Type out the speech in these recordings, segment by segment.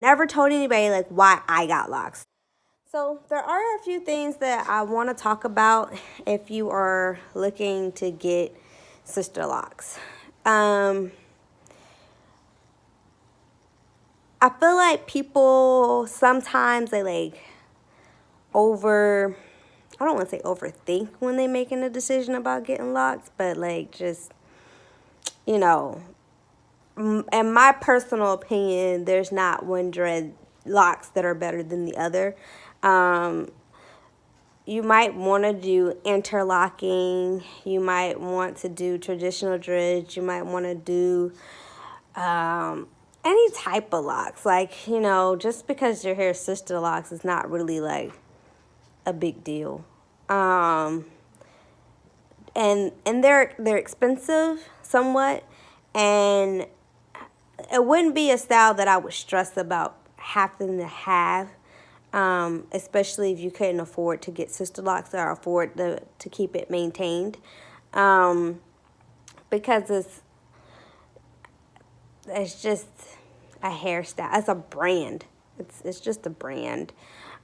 Never told anybody like why I got locks. So there are a few things that I want to talk about if you are looking to get Sisterlocks. I feel like people sometimes they like I don't want to say overthink when they making a decision about getting locks, but like just, you know, in my personal opinion, there's not one dreadlocks that are better than the other. You might want to do interlocking. You might want to do traditional dreads. You might want to do any type of locks. Like, you know, just because your hair is Sisterlocks is not really like a big deal. And they're expensive somewhat, and it wouldn't be a style that I would stress about having to have, especially if you couldn't afford to get Sisterlocks or afford to keep it maintained, because it's just a hairstyle. It's a brand. It's just a brand.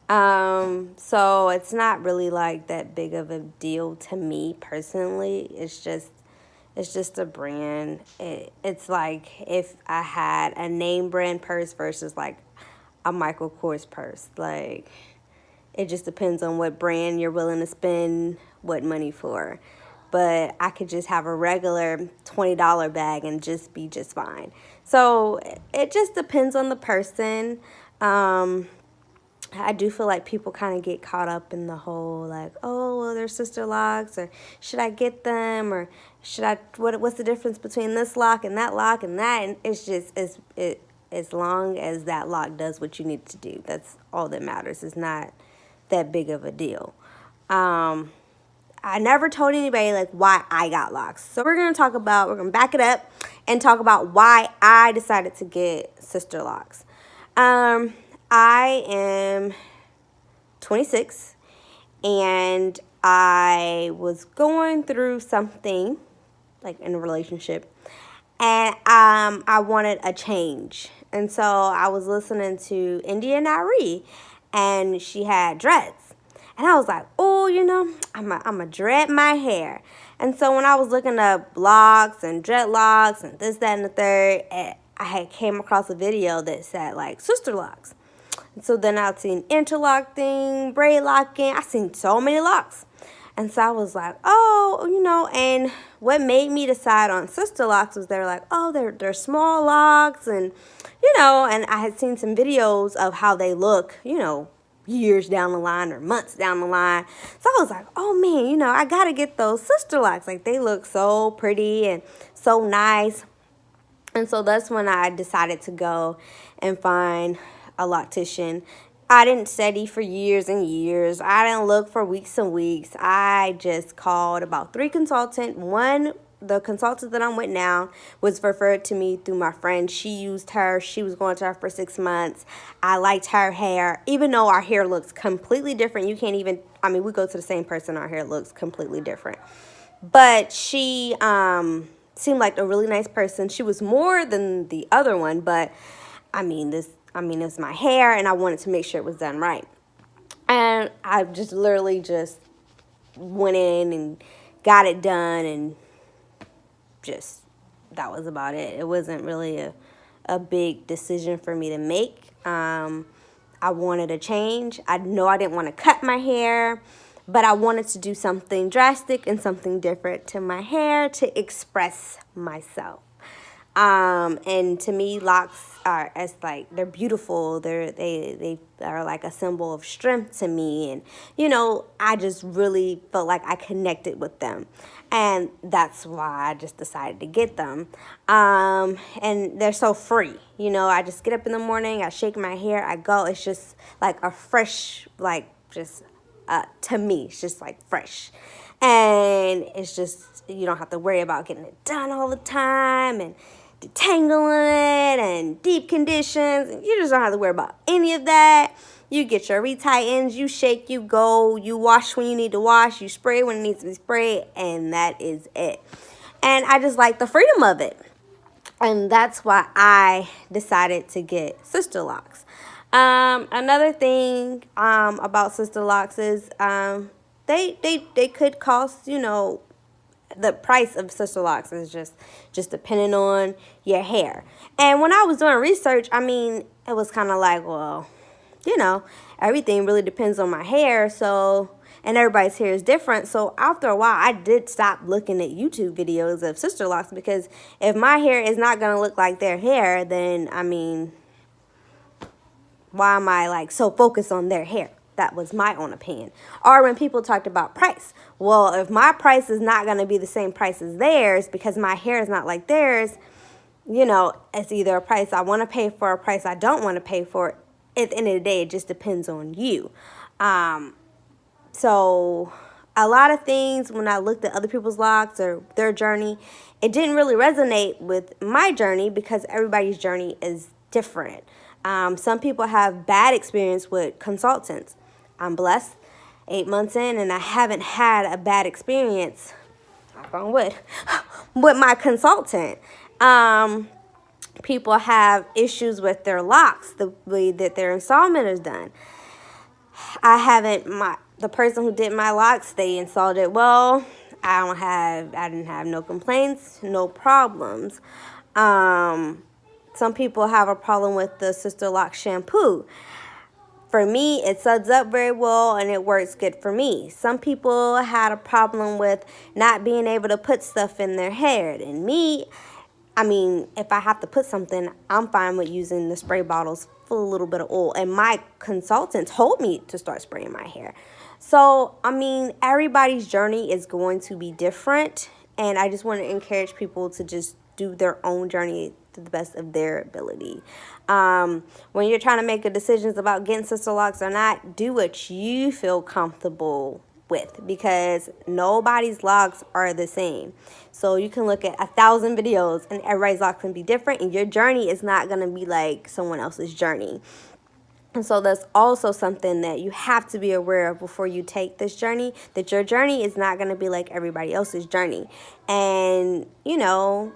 So it's not really like that big of a deal to me personally. It's just a brand. It's like if I had a name brand purse versus like a Michael Kors purse. Like, it just depends on what brand you're willing to spend what money for. But I could just have a regular $20 bag and just be just fine. So it just depends on the person. I do feel like people kind of get caught up in the whole like, oh, well, they're Sisterlocks, or should I get them, or should I? What's the difference between this lock and that lock and that? And it's just as long as that lock does what you need to do, that's all that matters. It's not that big of a deal. I never told anybody like why I got locks. So we're gonna back it up and talk about why I decided to get Sisterlocks. I am 26, and I was going through something, like in a relationship, and I wanted a change. And so I was listening to India Nari, and she had dreads. And I was like, oh, you know, I'm a dread my hair. And so when I was looking up locks and dreadlocks and this, that, and the third, I had came across a video that said, like, Sisterlocks. So then I'd seen interlocking, braid locking. I seen so many locks. And so I was like, oh, you know, and what made me decide on Sisterlocks was they're like, oh, they're small locks, and, you know, and I had seen some videos of how they look, you know, years down the line or months down the line. So I was like, oh man, you know, I gotta get those Sisterlocks. Like, they look so pretty and so nice. And so that's when I decided to go and find a loctician. I didn't study for years and years. I didn't look for weeks and weeks. I just called about 3 consultants. The consultant that I'm with now was referred to me through my friend. She used her. She was going to her for 6 months. I liked her hair. Even though our hair looks completely different, you can't even, I mean, we go to the same person, our hair looks completely different. But she seemed like a really nice person. She was more than the other one, but it's my hair, and I wanted to make sure it was done right. And I just literally just went in and got it done, and just, that was about it. It wasn't really a big decision for me to make. I wanted a change. I know I didn't want to cut my hair, but I wanted to do something drastic and something different to my hair to express myself. And to me, locks are, as like, they're beautiful. They are like a symbol of strength to me. And, you know, I just really felt like I connected with them. And that's why I just decided to get them. And they're so free. You know, I just get up in the morning, I shake my hair, I go. It's just like a fresh, like, just, to me, it's just like fresh. And it's just, you don't have to worry about getting it done all the time and detangling and deep conditions. You just don't have to worry about any of that. You get your retightens, you shake, you go, you wash when you need to wash, you spray when it needs to be sprayed, and that is it. And I just like the freedom of it. And that's why I decided to get Sisterlocks. Another thing about Sisterlocks is they could cost, you know, the price of Sisterlocks is just depending on your hair. And when I was doing research, I mean, it was kind of like, well, you know, everything really depends on my hair. So, and everybody's hair is different. So after a while, I did stop looking at YouTube videos of Sisterlocks, because if my hair is not going to look like their hair, then, I mean, why am I like so focused on their hair? That was my own opinion. Or when people talked about price. Well, if my price is not going to be the same price as theirs because my hair is not like theirs, you know, it's either a price I want to pay for, a price I don't want to pay for. At the end of the day, it just depends on you. So a lot of things, when I looked at other people's locks or their journey, it didn't really resonate with my journey because everybody's journey is different. Some people have bad experience with consultants. I'm blessed, 8 months in, and I haven't had a bad experience, knock on wood, with my consultant. People have issues with their locks, the way that their installment is done. The person who did my locks, they installed it well. I didn't have no complaints, no problems. Some people have a problem with the Sisterlocks shampoo. For me, it suds up very well and it works good for me. Some people had a problem with not being able to put stuff in their hair. And me, I mean, if I have to put something, I'm fine with using the spray bottles full of a little bit of oil. And my consultant told me to start spraying my hair. So, I mean, everybody's journey is going to be different. And I just want to encourage people to just do their own journey to the best of their ability. When you're trying to make decisions about getting Sisterlocks or not, do what you feel comfortable with, because nobody's locks are the same. So you can look at 1,000 videos and everybody's locks can be different, and your journey is not going to be like someone else's journey. And so that's also something that you have to be aware of before you take this journey, that your journey is not going to be like everybody else's journey. And, you know,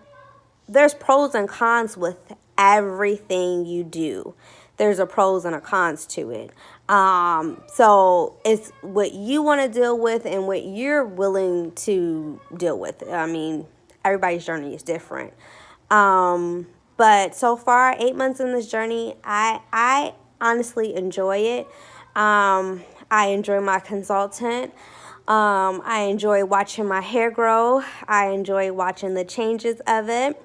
there's pros and cons with everything you do. There's a pros and a cons to it. So it's what you want to deal with and what you're willing to deal with. I mean, everybody's journey is different. But so far, 8 months in this journey, I honestly enjoy it. I enjoy my consultant. I enjoy watching my hair grow. I enjoy watching the changes of it.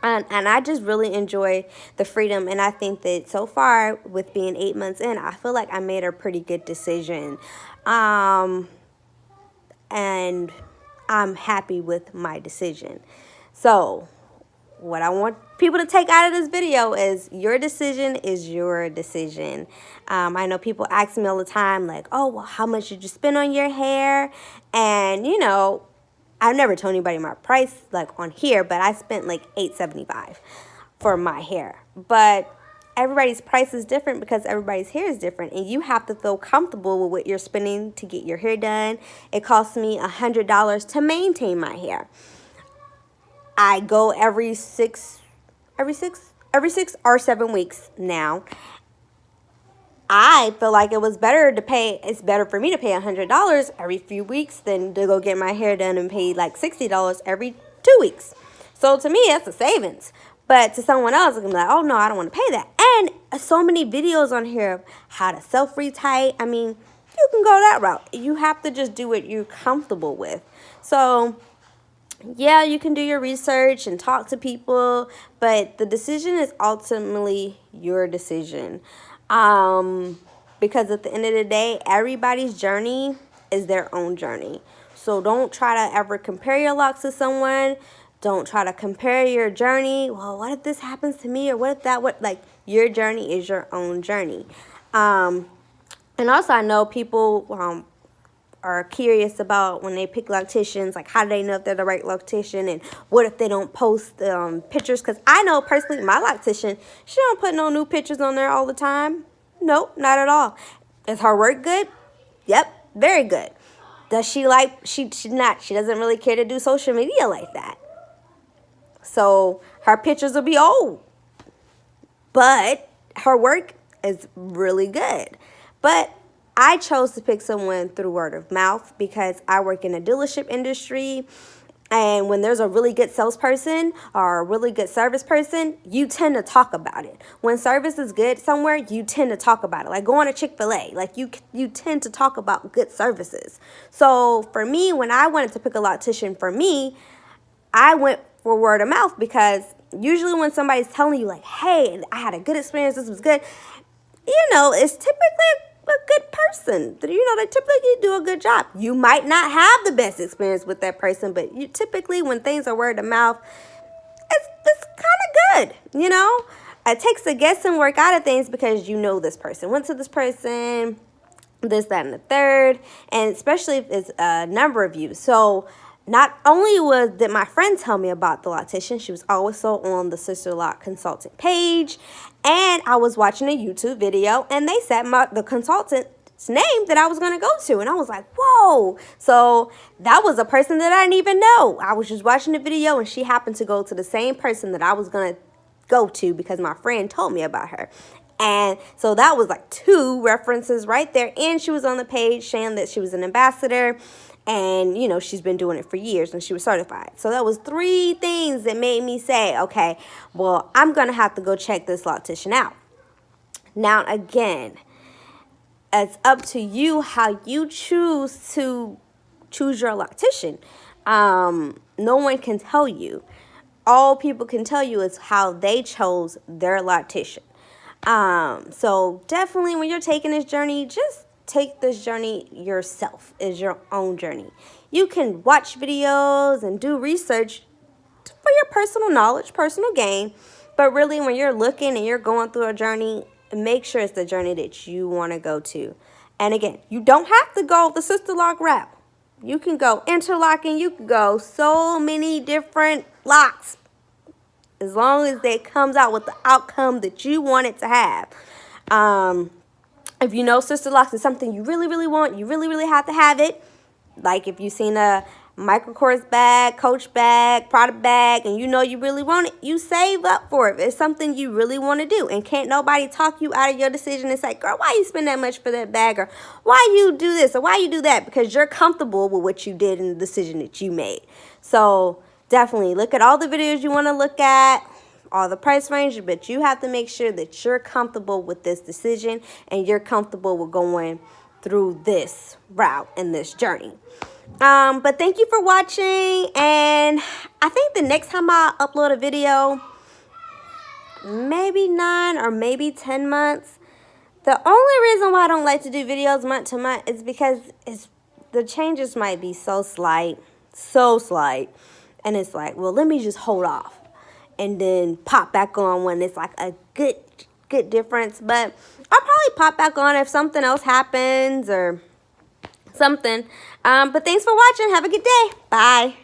And I just really enjoy the freedom. And I think that so far, with being 8 months in, I feel like I made a pretty good decision. And I'm happy with my decision. So what I want people to take out of this video is your decision is your decision. I know people ask me all the time, like, oh, well, how much did you spend on your hair? And, you know, I've never told anybody my price, like, on here, but I spent, like, $8.75 for my hair. But everybody's price is different because everybody's hair is different, and you have to feel comfortable with what you're spending to get your hair done. It costs me $100 to maintain my hair. I go every six or 7 weeks now. I feel like it's better for me to pay $100 every few weeks than to go get my hair done and pay like $60 every 2 weeks. So to me, that's a savings. But to someone else, it's going to be like, oh no, I don't want to pay that. And so many videos on here of how to self-retight. I mean, you can go that route. You have to just do what you're comfortable with. So yeah, you can do your research and talk to people, but the decision is ultimately your decision. Because at the end of the day, everybody's journey is their own journey. So don't try to ever compare your locks to someone. Don't try to compare your journey. Well, what if this happens to me? Or what if that, like, your journey is your own journey. And also I know people, are curious about when they pick locticians, like how do they know if they're the right loctician, and what if they don't post pictures? Because I know personally my loctician, she don't put no new pictures on there all the time. Nope, not at all. Is her work good? Yep, very good. Does she like, she doesn't really care to do social media like that. So her pictures will be old. But her work is really good. But I chose to pick someone through word of mouth because I work in a dealership industry. And when there's a really good salesperson or a really good service person, you tend to talk about it. When service is good somewhere, you tend to talk about it. Like going to Chick-fil-A, like you tend to talk about good services. So for me, when I wanted to pick a loctician for me, I went for word of mouth because usually when somebody's telling you like, hey, I had a good experience, this was good, it's typically a good person. They typically do a good job. You might not have the best experience with that person, but you typically, when things are word of mouth, it's kind of good, It takes the guessing work out of things because you know this person went to this person, this, that, and the third, and especially if it's a number of you. So not only did my friend tell me about the loctician, she was also on the Sisterlocks consultant page, and I was watching a YouTube video, and they said the consultant's name that I was going to go to, and I was like, whoa. So that was a person that I didn't even know. I was just watching the video, and she happened to go to the same person that I was going to go to because my friend told me about her. And so that was like 2 references right there, and she was on the page saying that she was an ambassador. And, she's been doing it for years and she was certified. So that was 3 things that made me say, okay, well, I'm going to have to go check this loctician out. Now, again, it's up to you how you choose your loctician. No one can tell you. All people can tell you is how they chose their loctician. So definitely when you're taking this journey, just take this journey yourself. Is your own journey. You can watch videos and do research for your personal knowledge, personal gain, but really when you're looking and you're going through a journey, make sure it's the journey that you want to go to. And again, you don't have to go the Sisterlock route. You can go interlocking. You can go so many different locks as long as it comes out with the outcome that you want it to have. If you know Sisterlocks is something you really, really want, you really, really have to have it. Like if you've seen a microcourse bag, coach bag, product bag, and you really want it, you save up for it. It's something you really want to do. And can't nobody talk you out of your decision and say, girl, why you spend that much for that bag? Or why you do this? Or why you do that? Because you're comfortable with what you did and the decision that you made. So definitely look at all the videos you want to look at, all the price range, but you have to make sure that you're comfortable with this decision and you're comfortable with going through this route and this journey. But thank you for watching, and I think the next time I upload a video, maybe 9 or maybe 10 months. The only reason why I don't like to do videos month to month is because the changes might be so slight, and it's like, well, let me just hold off and then pop back on when it's like a good difference. But I'll probably pop back on if something else happens or something. But thanks for watching. Have a good day. Bye.